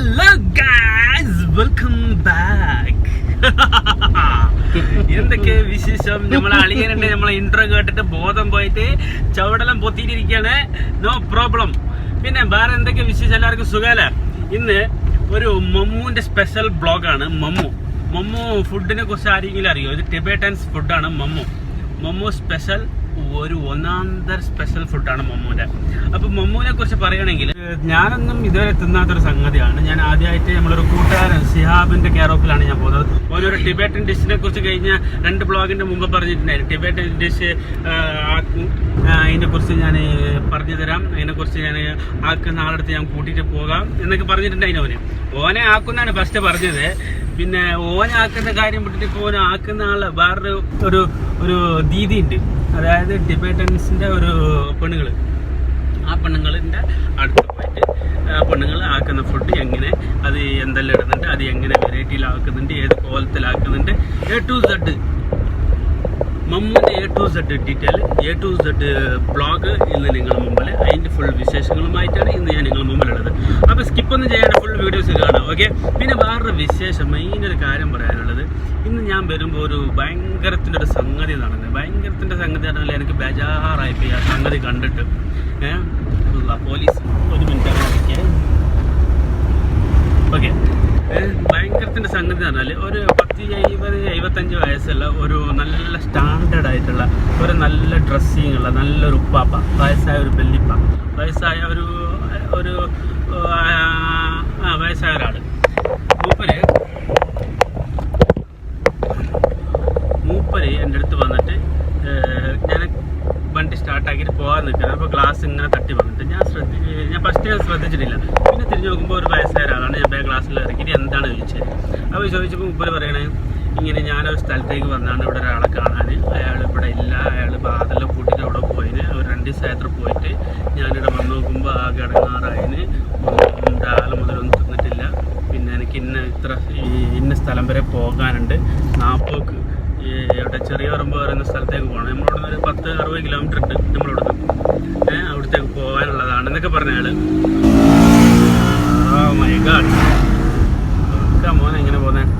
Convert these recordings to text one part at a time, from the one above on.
Hello guys, welcome back. എന്തൊക്കെ വിശേഷം? നമ്മളെ അളിയനുണ്ട്. നമ്മളെ ഇൻട്രോ കേട്ടിട്ട് ബോധം പോയിട്ട് ചവിടെല്ലാം പൊത്തിയിട്ടിരിക്കുകയാണ്. No problem. പിന്നെ വേറെ എന്തൊക്കെ വിശേഷം? എല്ലാവർക്കും സുഖമല്ലേ? ഇന്ന് ഒരു മമ്മുവിന്റെ സ്പെഷ്യൽ ബ്ലോഗാണ്. മമ്മു ഫുഡിനെ കുറിച്ച് ആരെങ്കിലും അറിയോ? ഇത് ടിബറ്റൻസ് ഫുഡാണ് മമ്മു സ്പെഷ്യൽ. ഒരു ഒന്നാന്തര സ്പെഷ്യൽ ഫുഡാണ് മമ്മുവിൻ്റെ. അപ്പം മമ്മുവിനെ കുറിച്ച് പറയുകയാണെങ്കിൽ ഞാനൊന്നും ഇതുവരെ തിന്നാത്തൊരു സംഗതിയാണ്. ഞാൻ ആദ്യമായിട്ട് നമ്മളൊരു കൂട്ടുകാരൻ സിഹാബിൻ്റെ കെയർ ഓഫിലാണ് ഞാൻ പോകുന്നത്. ഓരോരു ടിബറ്റൻ ഡിഷിനെ കുറിച്ച് കഴിഞ്ഞ 2 ബ്ലോഗിൻ്റെ മുമ്പ് പറഞ്ഞിട്ടുണ്ടായിരുന്നു. ടിബറ്റൻ ഡിഷ് ആക്കും, അതിനെക്കുറിച്ച് ഞാൻ പറഞ്ഞു തരാം, അതിനെക്കുറിച്ച് ഞാൻ ആക്കുന്ന ആളടുത്ത് ഞാൻ കൂട്ടിയിട്ട് പോകാം എന്നൊക്കെ പറഞ്ഞിട്ടുണ്ടായിരുന്നു. ഓനെ ആക്കുന്നതാണ് ഫസ്റ്റ് പറഞ്ഞത്. പിന്നെ ഓനെ ആക്കുന്ന കാര്യം വിട്ടിട്ട് ഇപ്പോൾ ഓനെ ആക്കുന്ന ആള് വേറൊരു ഒരു ദീദി ഉണ്ട്. അതായത് ടിബറ്റൻസിൻ്റെ ഒരു പെണ്ണുങ്ങൾ, ആ പെണ്ണുങ്ങളിൻ്റെ അടുത്ത് പോയിട്ട് പെണ്ണുങ്ങൾ ആക്കുന്ന ഫുഡ് എങ്ങനെ, അത് എന്തെല്ലാം ഇടുന്നുണ്ട്, അത് എങ്ങനെ വെറൈറ്റിയിലാക്കുന്നുണ്ട്, ഏത് കോലത്തിലാക്കുന്നുണ്ട്, A to Z മമ്മുവിൻ്റെ A to Z detail, A to Z blog ഇന്ന് നിങ്ങളുടെ മുമ്പിൽ. അതിൻ്റെ ഫുൾ വിശേഷങ്ങളുമായിട്ടാണ് ഇന്ന് ഞാൻ നിങ്ങളുടെ മുമ്പിലുള്ളത്. അപ്പോൾ സ്കിപ്പൊന്നും ചെയ്യാണ്ട് ഫുൾ വീഡിയോസ് കാണാം, ഓക്കെ? പിന്നെ വേറൊരു വിശേഷം, മെയിനൊരു കാര്യം പറയാനുള്ളത്, ഇന്ന് ഞാൻ വരുമ്പോൾ ഒരു ഭയങ്കരത്തിൻ്റെ ഒരു സംഗതി നടന്നത്. ഭയങ്കരത്തിൻ്റെ സംഗതി പറഞ്ഞാൽ എനിക്ക് ബേജാറായിപ്പോയി ആ സംഗതി കണ്ടിട്ട്. പോലീസ് ഒരു മിനിറ്റ്, ഓക്കെ. ഭയങ്കരത്തിൻ്റെ സംഗതി എന്ന് പറഞ്ഞാൽ ഒരു 70-75 വയസ്സുള്ള ഒരു നല്ല സ്റ്റാൻഡേർഡ് ആയിട്ടുള്ള ഒരു നല്ല ഡ്രസ്സിങ് ഉള്ള നല്ലൊരു ഉപ്പാപ്പ, വയസ്സായ ഒരു ബെല്ലിപ്പ, വയസ്സായ ഒരു വയസ്സായ ഒരാൾ. മൂപ്പര് എൻ്റെ അടുത്ത് വന്നിട്ട് ഞാൻ വണ്ടി സ്റ്റാർട്ടാക്കിയിട്ട് പോകാൻ നിൽക്കുന്നത്. അപ്പോൾ ഗ്ലാസ് ഇങ്ങനെ തട്ടി വന്നിട്ട് ഞാൻ ഫസ്റ്റ് ശ്രദ്ധിച്ചിട്ടില്ല. പിന്നെ തിരിഞ്ഞ് നോക്കുമ്പോൾ ഒരു വയസ്സായ ഒരാളാണ്. ഞാൻ ഗ്ലാസ്സിൽ ഇറക്കിയിട്ട് എന്താണ് ചോദിച്ചത്. അപ്പോൾ ചോദിച്ചപ്പോൾ മുപ്പര് പറയണേ, ഇങ്ങനെ ഞാനൊരു സ്ഥലത്തേക്ക് വന്നാണ് ഇവിടെ ഒരാളെ കാണാൻ, അയാൾ ഇവിടെ ഇല്ല, അയാൾ അതെല്ലാം കൂട്ടിയിട്ട് അവിടെ പോയിന്, ഒരു 2 ദിവസമായിട്ട് പോയിട്ട് ഞാനിവിടെ വന്ന് നോക്കുമ്പോൾ ആകെ ഇടങ്ങാറായിന്, രാവിലെ മുതലൊന്നും തിന്നിട്ടില്ല. പിന്നെ എനിക്ക് ഇന്ന സ്ഥലം വരെ പോകാനുണ്ട്, 40 ഇവിടെ ചെറിയ പറമ്പ് പറയുന്ന സ്ഥലത്തേക്ക് പോകണം. നമ്മളിവിടെ ഒരു 10-60 കിലോമീറ്റർ ഉണ്ട് നമ്മളിവിടുന്ന്, അവിടത്തേക്ക് പോകാനുള്ളതാണ് എന്നൊക്കെ പറഞ്ഞ ആള്. മൈ ഗാഡ്, മോനെ എങ്ങനെ പോകുന്നത്?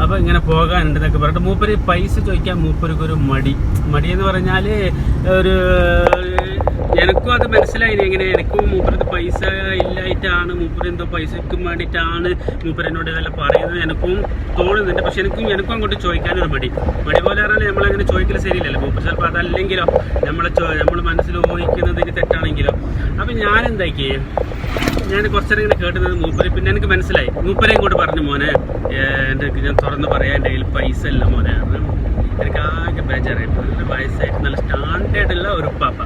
അപ്പോൾ ഇങ്ങനെ പോകാനുണ്ട് എന്നൊക്കെ പറഞ്ഞിട്ട് മൂപ്പര് പൈസ ചോദിക്കാൻ മൂപ്പർക്കൊരു മടിയെന്ന് പറഞ്ഞാൽ ഒരു എനിക്കും അത് മനസ്സിലായി. എങ്ങനെ എനിക്കും മൂപ്പരത് പൈസ ഇല്ലായിട്ടാണ്, മൂപ്പര് എന്തോ പൈസയ്ക്കും വേണ്ടിയിട്ടാണ് മൂപ്പരെന്നോട് ഇതെല്ലാം പറയുന്നത് എനിക്കും തോന്നുന്നുണ്ട്. പക്ഷെ എനിക്കും അങ്ങോട്ട് ചോദിക്കാനൊരു മടി പോലെ പറഞ്ഞാൽ നമ്മളങ്ങനെ ചോദിക്കൽ ശരിയില്ലല്ലോ. മൂപ്പര് ചിലപ്പോൾ അതല്ലെങ്കിലോ നമ്മൾ മനസ്സിൽ ഊഹിക്കുന്നതിന് തെറ്റാണെങ്കിലോ. അപ്പം ഞാനെന്താക്കി, ഞാൻ കുറച്ചേരം ഇങ്ങനെ കേട്ടുന്നത് മൂപ്പര്. പിന്നെ എനിക്ക് മനസ്സിലായി, മൂപ്പരെ ഇങ്ങോട്ട് പറഞ്ഞു, മോനെ ഞാൻ തുറന്ന് പറയാൻ എൻ്റെ കയ്യിൽ പൈസ ഇല്ല മോനെ. എനിക്ക് ആകെ ബേജാറായിട്ട്, വയസ്സായിട്ട് നല്ല സ്റ്റാൻഡേർഡുള്ള ഒരു പാപ്പ,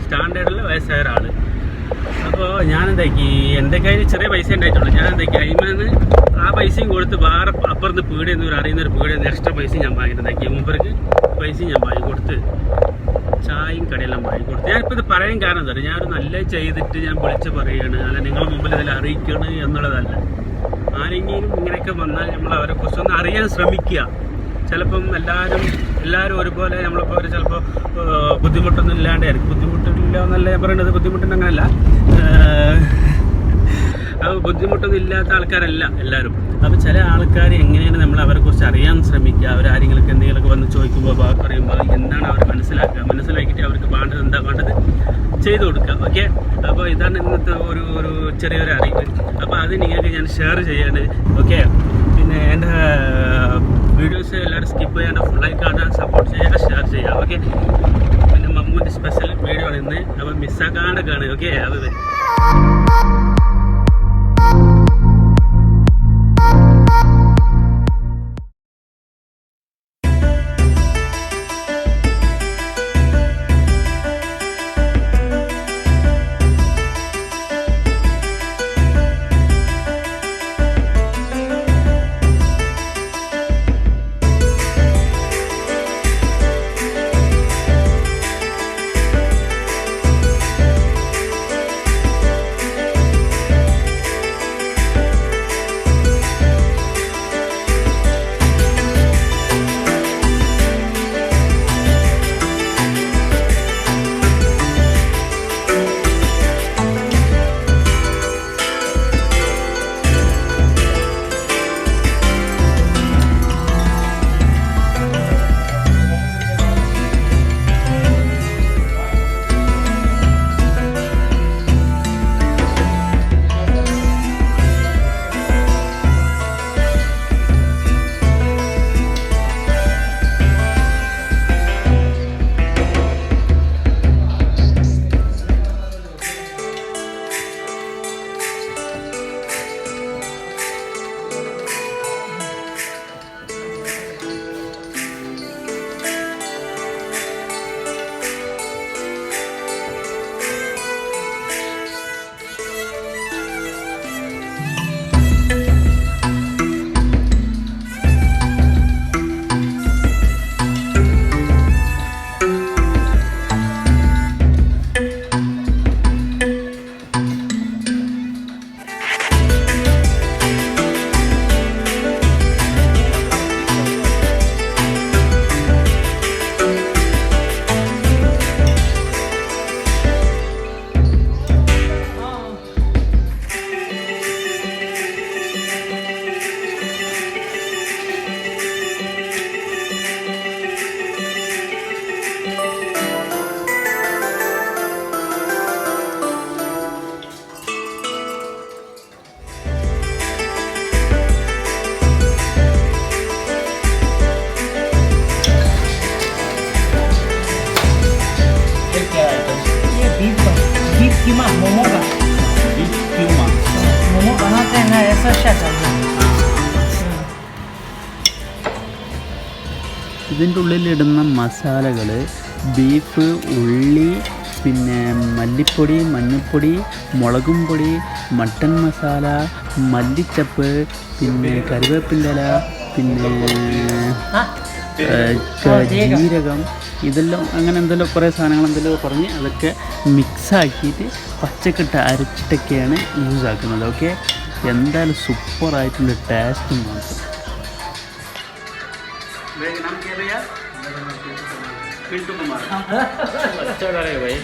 സ്റ്റാൻഡേർഡുള്ള വയസ്സായ ഒരാൾ. അപ്പോൾ ഞാനെന്താക്കി, എൻ്റെ കയ്യിൽ ചെറിയ പൈസ ഉണ്ടായിട്ടുള്ളൂ. ഞാനെന്താക്കി, അതിന്മേന്ന് ആ പൈസയും കൊടുത്ത് വേറെ അപ്പുറത്ത് പീടിയെന്ന് അറിയുന്നൊരു പീടിയെന്ന് എക്സ്ട്രാ പൈസയും ഞാൻ വാങ്ങിയിട്ടുണ്ടാക്കി. മൂപ്പർക്ക് പൈസയും ഞാൻ വാങ്ങിക്കൊടുത്ത്, ചായയും കടയെല്ലാം വാങ്ങിക്കൊടുത്ത്. ഞാനിപ്പോൾ ഇത് പറയാൻ കാരണം എന്താ പറയുക, ഞാനൊരു നല്ല ചെയ്തിട്ട് ഞാൻ വിളിച്ച് പറയുകയാണ്, അല്ല നിങ്ങളുടെ മുമ്പിൽ ഇതെല്ലാം അറിയിക്കണം എന്നുള്ളതല്ല. ആരെങ്കിലും ഇങ്ങനെയൊക്കെ വന്നാൽ നമ്മൾ അവരെ കുറിച്ചൊന്ന് അറിയാൻ ശ്രമിക്കുക. ചിലപ്പം എല്ലാവരും ഒരുപോലെ നമ്മളിപ്പോൾ ചിലപ്പോൾ ബുദ്ധിമുട്ടൊന്നും ഇല്ലാണ്ടായിരിക്കും. ബുദ്ധിമുട്ടില്ല എന്നല്ല ഞാൻ പറയേണ്ടത്, ബുദ്ധിമുട്ടുണ്ടെന്നല്ല, ബുദ്ധിമുട്ടൊന്നും ഇല്ലാത്ത ആൾക്കാരല്ല എല്ലാവരും. അപ്പോൾ ചില ആൾക്കാർ എങ്ങനെയാണ് നമ്മൾ അവരെ കുറിച്ച് അറിയാൻ ശ്രമിക്കുക. അവരാരെങ്കിലുമൊക്കെ എന്തെങ്കിലുമൊക്കെ വന്ന് ചോദിക്കുമ്പോൾ പറയുമ്പോൾ എന്താണ് അവർ മനസ്സിലാക്കിയിട്ട് അവർക്ക് എന്താ വേണ്ടത് ചെയ്തു കൊടുക്കുക, ഓക്കെ? അപ്പോൾ ഇതാണ് ഇന്നത്തെ ഒരു ചെറിയൊരു അറിവ്. അപ്പോൾ അത് നിങ്ങൾക്ക് ഞാൻ ഷെയർ ചെയ്യാണ്, ഓക്കെ? പിന്നെ എൻ്റെ വീഡിയോസ് എല്ലാവരും സ്കിപ്പ് ചെയ്യാണ്ട് ഫുള്ളായി കാണാൻ, സപ്പോർട്ട് ചെയ്യുക, ഷെയർ ചെയ്യുക, ഓക്കെ? പിന്നെ മമ്മുവിൻ്റെ സ്പെഷ്യൽ വീഡിയോ ആണ് ഇന്ന്. അപ്പോൾ മിസ്സാക്കാണ്ട് കാണുക, ഓക്കെ? അത് വരും. kima, momo ka. Momo ka natin na esa siya ka. ഇതിൻ്റെ ഉള്ളിലിടുന്ന മസാലകൾ ബീഫ്, ഉള്ളി, പിന്നെ മല്ലിപ്പൊടി, മഞ്ഞൾപ്പൊടി, മുളകും പൊടി, മട്ടൻ മസാല, മല്ലിച്ചപ്പ്, പിന്നെ കറിവേപ്പിൻ്റെ ഇല, പിന്നെ ജീരകം, ഇതെല്ലാം അങ്ങനെ എന്തെല്ലാം കുറേ സാധനങ്ങൾ എന്തെല്ലാം പറഞ്ഞ് അതൊക്കെ മിക്സാക്കിയിട്ട് പച്ചക്കിട്ട് അരച്ചിട്ടൊക്കെയാണ് യൂസ് ആക്കുന്നത്. ഓക്കെ, എന്തായാലും സൂപ്പറായിട്ടുള്ള ടേസ്റ്റ് മാത്രം. नाम क्या भैया? पिंटू कुमार। अच्छा डालेगा भाई।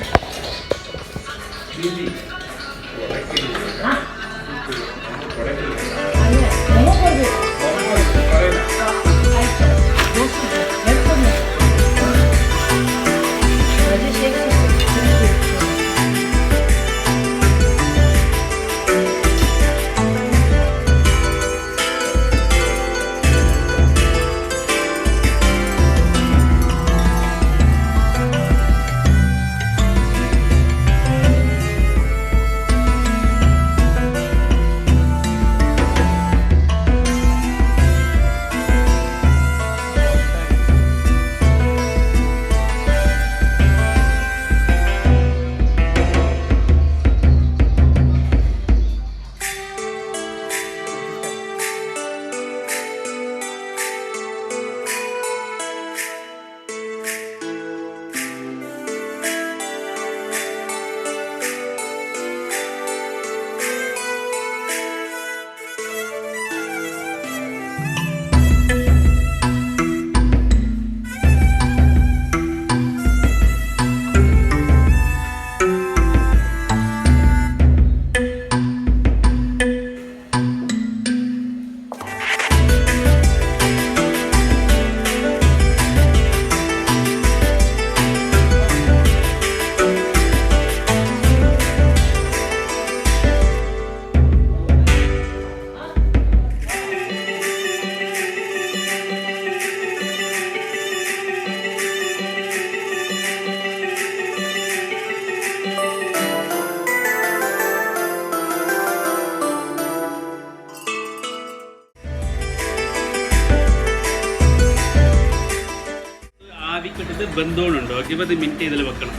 ആവിക്കിട്ടിട്ട് ബന്ധോണുണ്ട്. ഓക്കെ, 20 മിനിറ്റ് ഇതിൽ വെക്കണം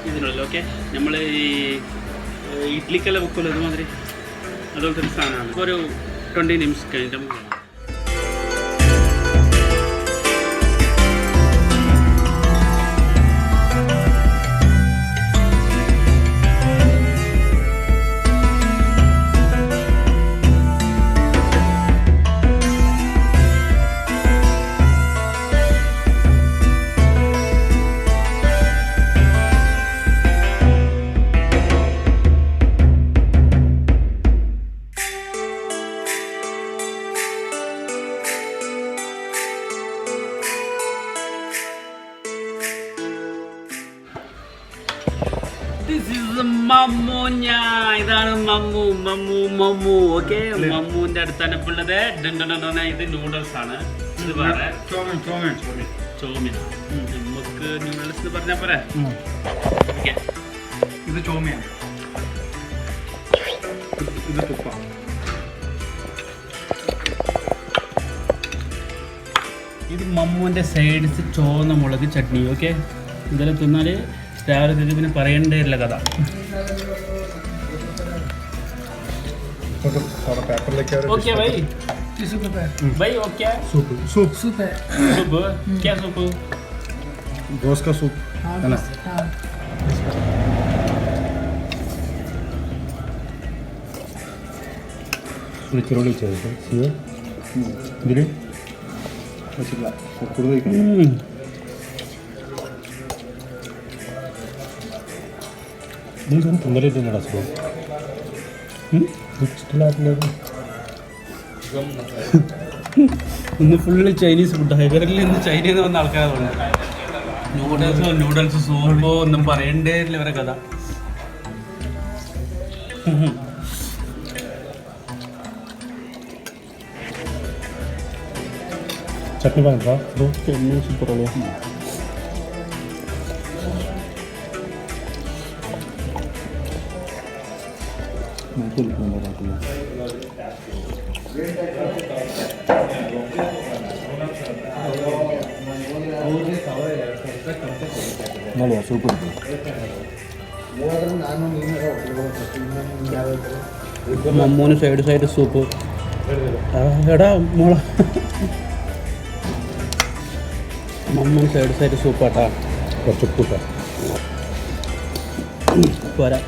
ഇതിനുള്ളിൽ. ഓക്കെ, നമ്മൾ ഈ ഇഡ്ലിക്കെല്ലാം വെക്കുമല്ലോ അതുമാതിരി അതുപോലത്തെ ഒരു സാധനമാണ്. ഒരു 20 നിമിഷം കഴിഞ്ഞിട്ട് നമുക്ക് മമ്മൂഞ്ഞ. ഇതാണ് മമ്മു മമ്മു മമ്മു. ഓക്കെ, മമ്മുവിന്റെ അടുത്താണ് ഇപ്പോൾ ഉള്ളത്. ഇത് നൂഡിൽസ് ആണ്. ഇത് വേറെ ചോമിൻ. നമുക്ക് നൂഡിൽസ് എന്ന് പറഞ്ഞാൽ പോരെ. ഓക്കെ, ഇത് ചോമയാണ്, ഇത് തുപ്പ. ഇത് മമ്മുവിന്റെ സൈഡ്സ് ചുവന്ന മുളക് ചട്നി. ഓക്കെ, ഇതെല്ലാം തിന്നാൽ രാവിലെ ഇത് പിന്നെ പറയേണ്ടില്ല കഥ. ओके भाई, सूप है भाई वो क्या है? सूप सूप सूप है सूप क्या सूप? गोश्त का सूप है ना. हाँ ചെറുള്ളി ചേർത്ത് ഇതിൽ വെച്ചില്ല കൂടുതൽ നീ തുന്നലേ തന്നെയാണ് അസുഖം. ഇന്ന് ഫുള്ള് ചൈനീസ് ഫുഡാണ്. ഇവരിൽ ഇന്ന് ചൈനയിൽ നിന്ന് വന്ന ആൾക്കാരാണ് തോന്നുന്നത്. നൂഡിൽസ് സൂപ്പോ ഒന്നും പറയണ്ടേ ഇല്ല ഇവരെ കഥ. ചട്നി വേണ്ട, ചട്നി സൂപ്പറല്ലേ. നല്ലതാ സൂപ്പർ മമ്മൂന് സൈഡ് സൂപ്പ് എടാ മോള മമ്മൂന് സൈഡ് സൂപ്പാട്ടാ കുറച്ച് ഉപ്പിട്ടാ പോരാ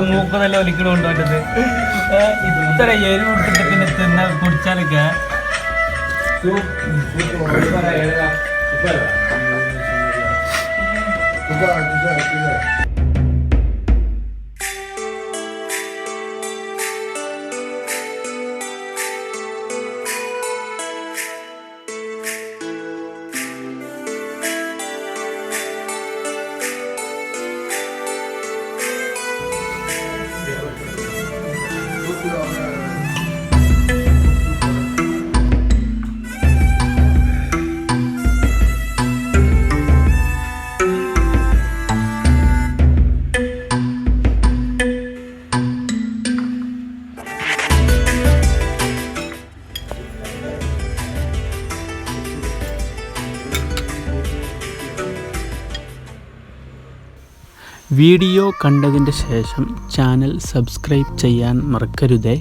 മൂക്ക് നല്ല ഒലിക്കണുണ്ടോ മറ്റത് ഇത്ര എരിവ് കൊടുത്തിട്ട് പിന്നെ തിന്നാ കുടിച്ചാലൊക്കെ വീഡിയോ കണ്ടതിൻ്റെ ശേഷം ചാനൽ സബ്സ്ക്രൈബ് ചെയ്യാൻ മറക്കരുതേ.